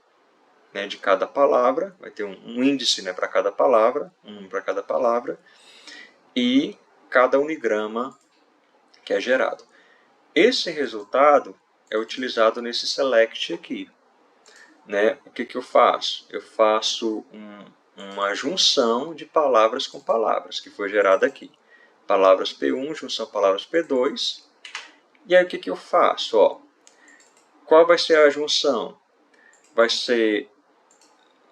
A: né, de cada palavra. Vai ter um índice, né, para cada palavra, um para cada palavra. E cada unigrama que é gerado. Esse resultado é utilizado nesse select aqui, né? O que eu faço? Eu faço uma junção de palavras com palavras, que foi gerada aqui. Palavras P1, junção palavras P2. E aí o que eu faço? Ó, qual vai ser a junção? Vai ser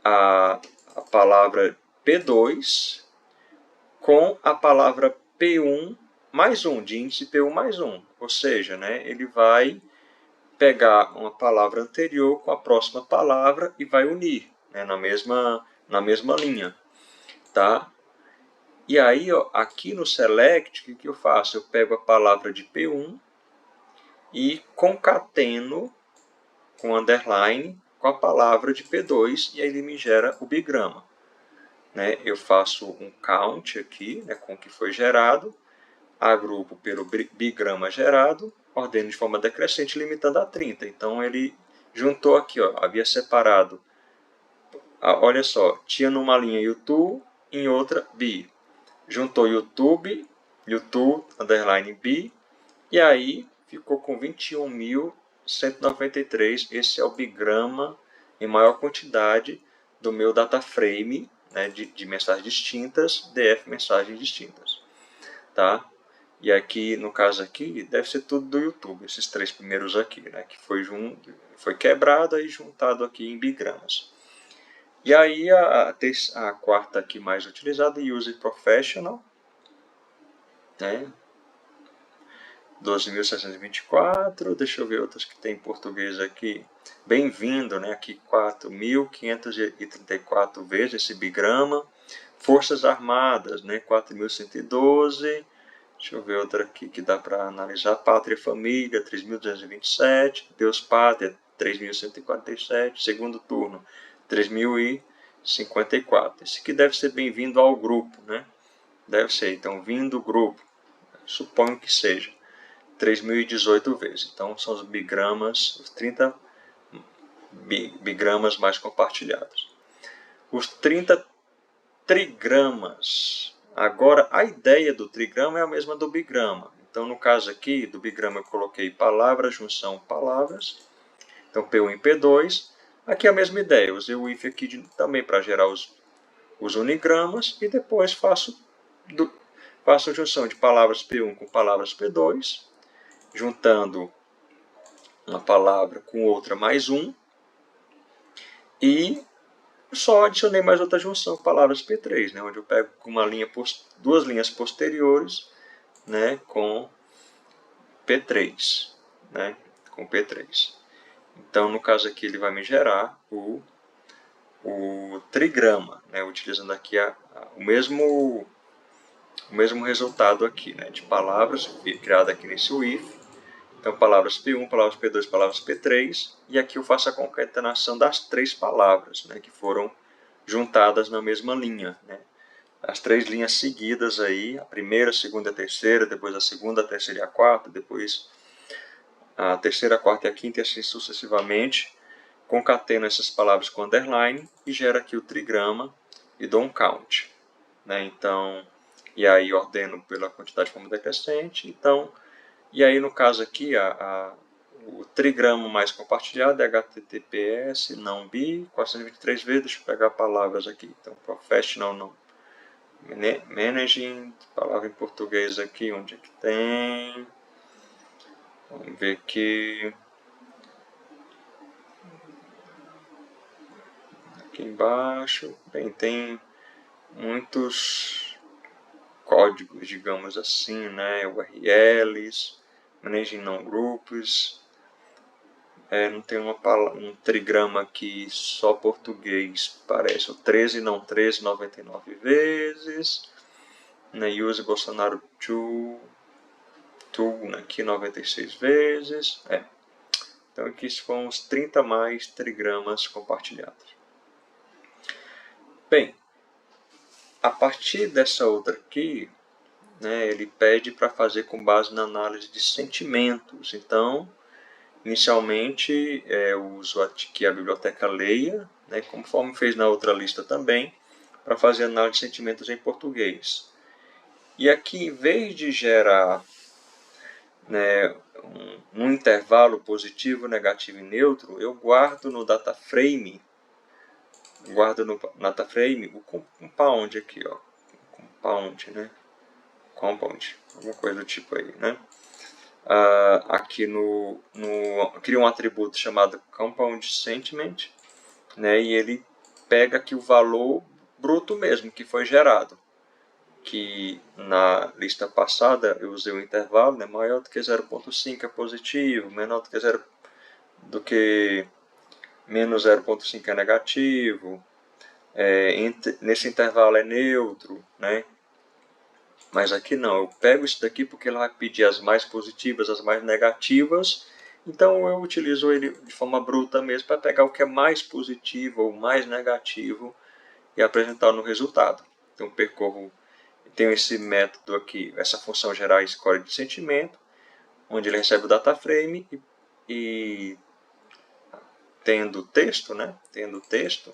A: a palavra P2 com a palavra P1 mais 1, de índice P1 mais 1. Ou seja, né, ele vai pegar uma palavra anterior com a próxima palavra e vai unir, né, na mesma linha. Tá? E aí, ó, aqui no select, o que eu faço? Eu pego a palavra de P1 e concateno com underline com a palavra de P2 e aí ele me gera o bigrama. Né? Eu faço um count aqui, né, com o que foi gerado, agrupo pelo bigrama gerado, ordeno de forma decrescente, limitando a 30. Então ele juntou aqui, ó, havia separado, olha só, tinha numa linha YouTube, em outra B. Juntou YouTube, underline B, e aí ficou com 21.193. Esse é o bigrama em maior quantidade do meu data frame, né, de mensagens distintas, DF mensagens distintas. Tá? E aqui, no caso aqui, deve ser tudo do YouTube, esses 3 primeiros aqui, né, que foi quebrado e juntado aqui em bigramas. E aí a quarta aqui mais utilizada, User Professional, né, 12.624, deixa eu ver outras que tem em português aqui. Bem-vindo, né, aqui 4.534 vezes esse bigrama. Forças Armadas, né, 4.112. Deixa eu ver outra aqui que dá para analisar. Pátria e Família, 3.227. Deus Pátria, 3.147. Segundo turno, 3.054. Esse aqui deve ser bem-vindo ao grupo, né? Deve ser, então, vindo grupo. Suponho que seja. 3.018 vezes. Então, são os bigramas, os 30 bigramas mais compartilhados. Os 30 trigramas. Agora, a ideia do trigrama é a mesma do bigrama. Então, no caso aqui, do bigrama eu coloquei palavras, junção, palavras. Então, P1 e P2. Aqui é a mesma ideia. Eu usei o if aqui também para gerar os unigramas. E depois faço junção de palavras P1 com palavras P2. Juntando uma palavra com outra mais um. E só adicionei mais outra junção, palavras P3, né, onde eu pego duas linhas posteriores, né, com P3. Né, com P3. Então, no caso aqui, ele vai me gerar o trigrama, né, utilizando aqui o mesmo resultado aqui, né, de palavras criada aqui nesse if. Então, palavras P1, palavras P2, palavras P3. E aqui eu faço a concatenação das 3 palavras, né, que foram juntadas na mesma linha. Né? As 3 linhas seguidas aí, a primeira, a segunda e a terceira, depois a segunda, a terceira e a quarta, depois a terceira, a quarta e a quinta, e assim sucessivamente. Concateno essas palavras com underline e gera aqui o trigrama e dou um count. né? Então, e aí ordeno pela quantidade de forma decrescente. Então, e aí no caso aqui, o trigrama mais compartilhado é HTTPS, não bi, 423 vezes, deixa eu pegar palavras aqui. Então, professional, não. Managing, palavra em português aqui, onde é que tem? Vamos ver aqui. Aqui embaixo, bem, tem muitos códigos, digamos assim, né? URLs, Managing Non-Groups. Não tem um trigrama aqui só português, parece. O 13 não 13, 99 vezes. Né? Use Bolsonaro to aqui 96 vezes. Então aqui foram uns 30 mais trigramas compartilhados. Bem, a partir dessa outra aqui, né, ele pede para fazer com base na análise de sentimentos. Então, inicialmente, eu uso que a biblioteca leia, né, conforme fez na outra lista também, para fazer análise de sentimentos em português. E aqui, em vez de gerar, né, um intervalo positivo, negativo e neutro, eu guardo no dataframe, o compound aqui, ó, compound, né? Compound, alguma coisa do tipo aí, né? Aqui cria um atributo chamado compound sentiment, né? E ele pega aqui o valor bruto mesmo que foi gerado, que na lista passada eu usei o intervalo, né? Maior do que 0,5 é positivo, menor do que menos 0,5 é negativo, nesse intervalo é neutro, né? Mas aqui não, eu pego isso daqui porque ele vai pedir as mais positivas, as mais negativas, então eu utilizo ele de forma bruta mesmo para pegar o que é mais positivo ou mais negativo e apresentar no resultado. Então tenho esse método aqui, essa função gerar score de sentimento, onde ele recebe o data frame e tendo texto, né? Tendo texto,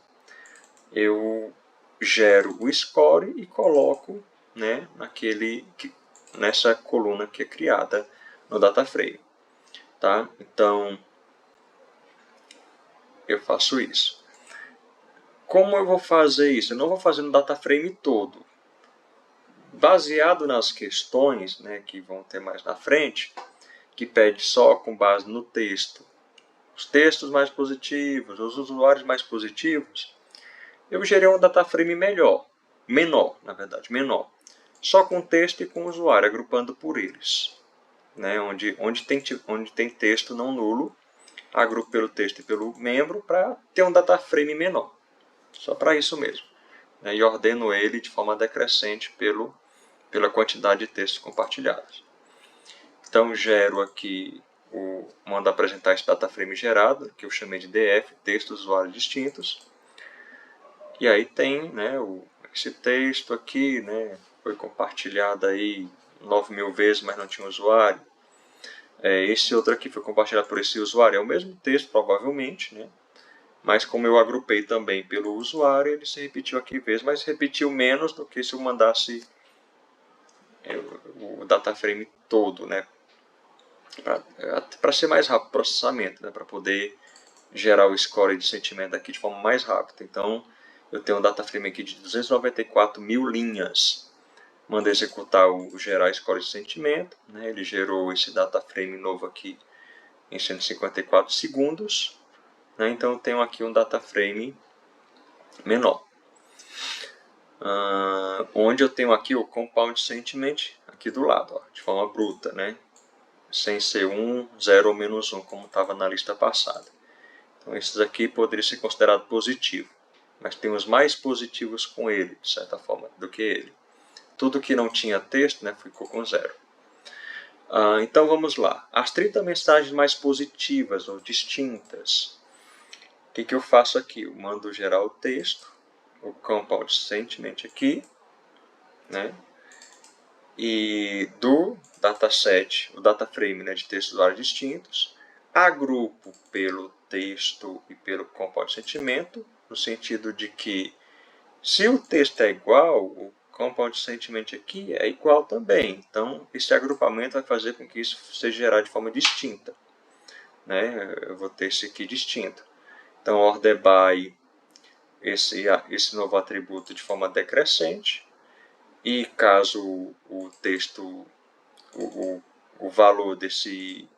A: eu gero o score e coloco, né, nessa coluna que é criada no DataFrame. Tá? Então, eu faço isso. Como eu vou fazer isso? Eu não vou fazer no DataFrame todo. Baseado nas questões, né, que vão ter mais na frente, que pede só com base no texto, os textos mais positivos, os usuários mais positivos, eu gerei um DataFrame menor, só com texto e com usuário, agrupando por eles. Né? Onde tem texto não nulo, agrupo pelo texto e pelo membro para ter um DataFrame menor. Só para isso mesmo. Né? E ordeno ele de forma decrescente pela quantidade de textos compartilhados. Então, gero aqui, mando apresentar esse DataFrame gerado, que eu chamei de DF, textos usuários distintos. E aí tem, né, esse texto aqui, né, foi compartilhado aí 9.000 vezes, mas não tinha usuário. Esse outro aqui foi compartilhado por esse usuário, é o mesmo texto provavelmente, né, mas como eu agrupei também pelo usuário, ele se repetiu aqui vezes, mas repetiu menos do que se eu mandasse o dataframe todo, né, para ser mais rápido o processamento, né, para poder gerar o score de sentimento aqui de forma mais rápida. Então, eu tenho um dataframe aqui de 294.000 linhas. Mandei executar o gerar score de sentimento, né? Ele gerou esse dataframe novo aqui em 154 segundos. Né? Então, eu tenho aqui um dataframe menor. Onde eu tenho aqui o compound sentiment aqui do lado, ó, de forma bruta, né? Sem ser 1, 0 ou menos 1, como estava na lista passada. Então, esses aqui poderiam ser considerados positivos, mas tem os mais positivos com ele, de certa forma, do que ele. Tudo que não tinha texto, né, ficou com 0. Então, vamos lá. As 30 mensagens mais positivas ou distintas. O que eu faço aqui? Eu mando gerar o texto, o compound sentiment aqui, né, e do dataset, o dataframe, né, de textos usuários distintos, agrupo pelo texto e pelo compound sentimento, no sentido de que se o texto é igual, o compound sentiment aqui é igual também. Então, esse agrupamento vai fazer com que isso seja gerado de forma distinta, né? Eu vou ter esse aqui distinto. Então, order by esse novo atributo de forma decrescente. E caso o texto, o valor desse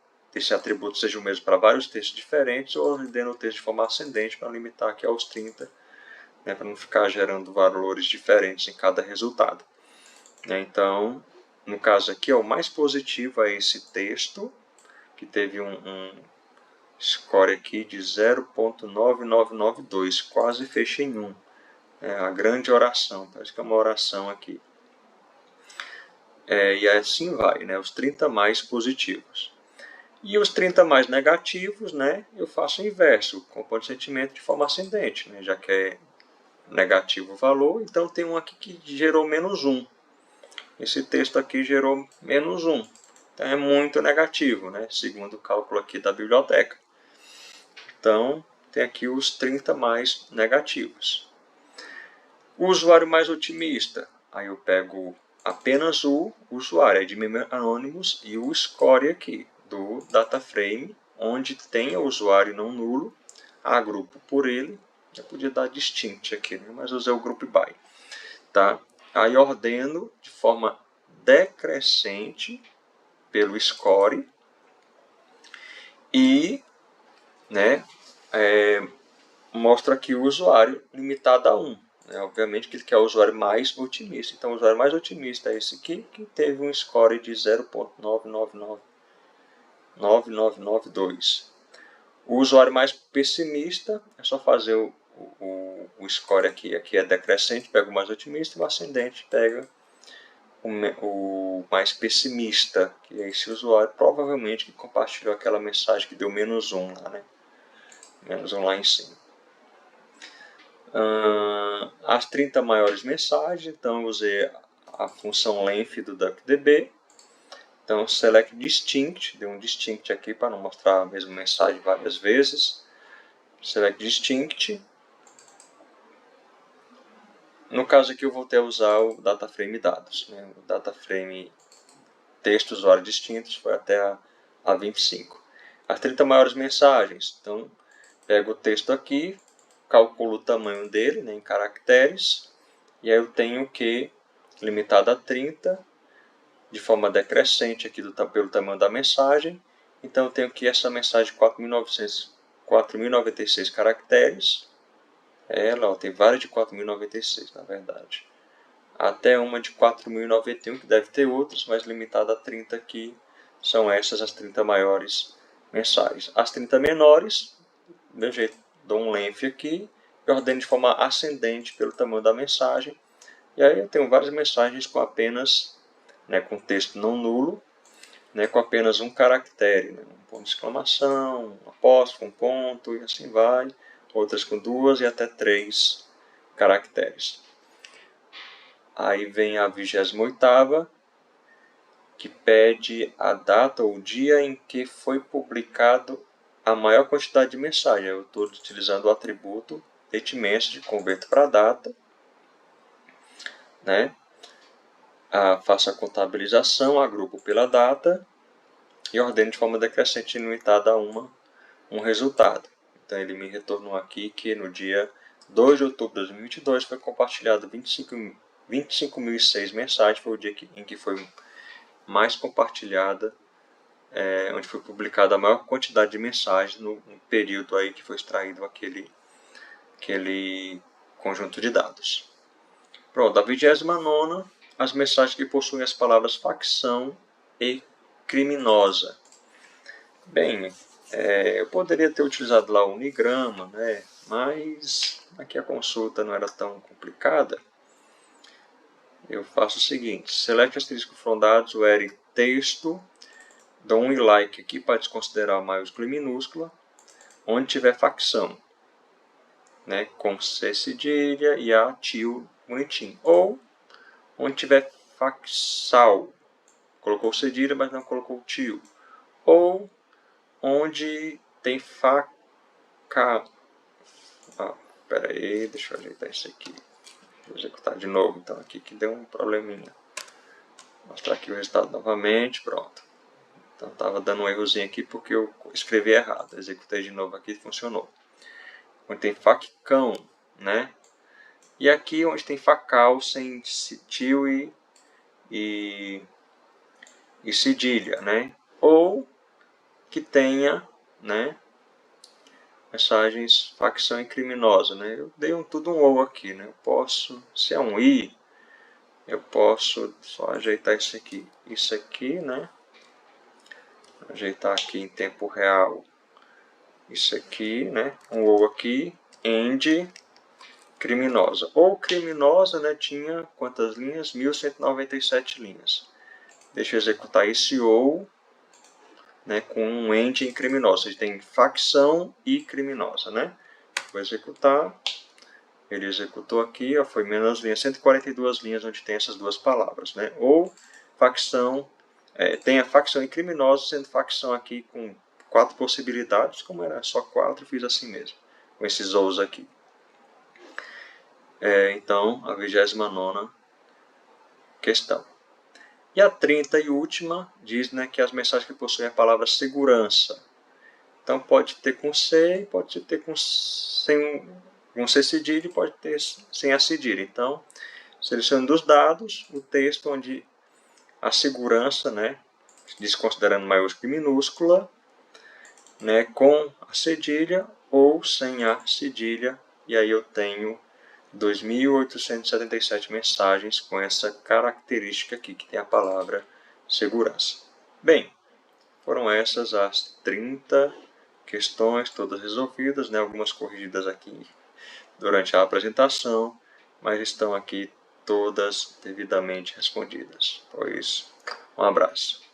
A: atributo seja o mesmo para vários textos diferentes, eu ordeno o texto de forma ascendente para limitar aqui aos 30, né, para não ficar gerando valores diferentes em cada resultado. Então, no caso aqui, o mais positivo é esse texto, que teve um score aqui de 0.9992, quase fecha em 1. É a grande oração, parece que é uma oração aqui. E assim vai, né, os 30 mais positivos. E os 30 mais negativos, né, eu faço o inverso, compondo sentimento de forma ascendente, né, já que é negativo o valor, então tem um aqui que gerou menos 1. Esse texto aqui gerou menos 1. Então é muito negativo, né, segundo o cálculo aqui da biblioteca. Então tem aqui os 30 mais negativos. O usuário mais otimista, aí eu pego apenas o usuário, admin anonymous, e o score aqui do data frame, onde tem o usuário não nulo, agrupo por ele. Eu podia dar distinct aqui, né? Mas usei o group by. Tá? Aí ordeno de forma decrescente pelo score e, né, mostra aqui o usuário limitado a 1. Obviamente que ele quer o usuário mais otimista. Então, o usuário mais otimista é esse aqui, que teve um score de 0.9992. O usuário mais pessimista, é só fazer o score aqui. Aqui é decrescente, pega o mais otimista, e o ascendente pega o mais pessimista, que é esse usuário, provavelmente que compartilhou aquela mensagem que deu menos 1 lá, né? Menos 1 lá em cima. As 30 maiores mensagens, então eu usei a função length do DuckDB. Então select distinct, dei um distinct aqui para não mostrar a mesma mensagem várias vezes. Select distinct. No caso aqui eu voltei a usar o data frame dados, né? O data frame texto usuário distintos foi até a 25. As 30 maiores mensagens, então pego o texto aqui, calculo o tamanho dele, né, em caracteres, e aí eu tenho que limitado a 30, de forma decrescente aqui pelo tamanho da mensagem. Então eu tenho que essa mensagem de 4.096 caracteres, ela tem várias de 4.096 na verdade, até uma de 4.091, que deve ter outras, mas limitada a 30 aqui, são essas as 30 maiores mensagens. As 30 menores, do meu jeito, dou um length aqui e ordeno de forma ascendente pelo tamanho da mensagem. E aí eu tenho várias mensagens com apenas, né, com texto não nulo, né, com apenas um caractere, né, um ponto de exclamação, um apóstrofo, um ponto, e assim vai. Outras com 2 e até 3 caracteres. Aí vem a 28ª, que pede a data ou dia em que foi publicado a maior quantidade de mensagens. Eu estou utilizando o atributo dateMessage, converto para data, né? Faço a contabilização, agrupo pela data e ordeno de forma decrescente limitada a um resultado. Então ele me retornou aqui que no dia 2 de outubro de 2022 foi compartilhado 25.006 mensagens, foi o dia em que foi mais compartilhada, onde foi publicada a maior quantidade de mensagens no período aí que foi extraído aquele conjunto de dados. Pronto, a 29ª, as mensagens que possuem as palavras facção e criminosa. Bem, eu poderia ter utilizado lá o unigrama, né? Mas aqui a consulta não era tão complicada. Eu faço o seguinte: select asterisco from dados, where texto, dou um like aqui para desconsiderar maiúscula e minúscula, onde tiver facção, né? Com C cedilha e A tio bonitinho. Ou onde tiver faxal, colocou cedilha, mas não colocou tio. Ou onde tem pera aí, deixa eu ajeitar isso aqui. Vou executar de novo, então aqui que deu um probleminha. Vou mostrar aqui o resultado novamente, pronto. Então estava dando um errozinho aqui porque eu escrevi errado. Executei de novo aqui e funcionou. Onde tem facão, né? E aqui onde tem facal sem tio e cedilha, né? Ou que tenha, né, mensagens facção e criminosa, né? Eu dei tudo um ou aqui, né? Eu posso, se é um i, eu posso só ajeitar isso aqui, né? Ajeitar aqui em tempo real isso aqui, né? Um ou aqui, end criminosa. Ou criminosa, né, tinha quantas linhas? 1197 linhas. Deixa eu executar esse ou, né, com um end em criminosa. Tem facção e criminosa, né? Vou executar. Ele executou aqui, ó, foi menos linhas, 142 linhas onde tem essas duas palavras, né? Ou facção, tem a facção e criminosa, sendo facção aqui com 4 possibilidades, como era só 4, fiz assim mesmo, com esses ous aqui. Então, a 29ª questão. E a 30 e última diz, né, que as mensagens que possuem a palavra segurança. Então, pode ter com C, pode ter sem C cedilha e pode ter sem a cedilha. Então, selecionando dos dados, o texto onde a segurança, né, desconsiderando maiúscula e minúscula, né, com a cedilha ou sem a cedilha, e aí eu tenho 2.877 mensagens com essa característica aqui, que tem a palavra segurança. Bem, foram essas as 30 questões, todas resolvidas, né, algumas corrigidas aqui durante a apresentação, mas estão aqui todas devidamente respondidas. Pois, um abraço.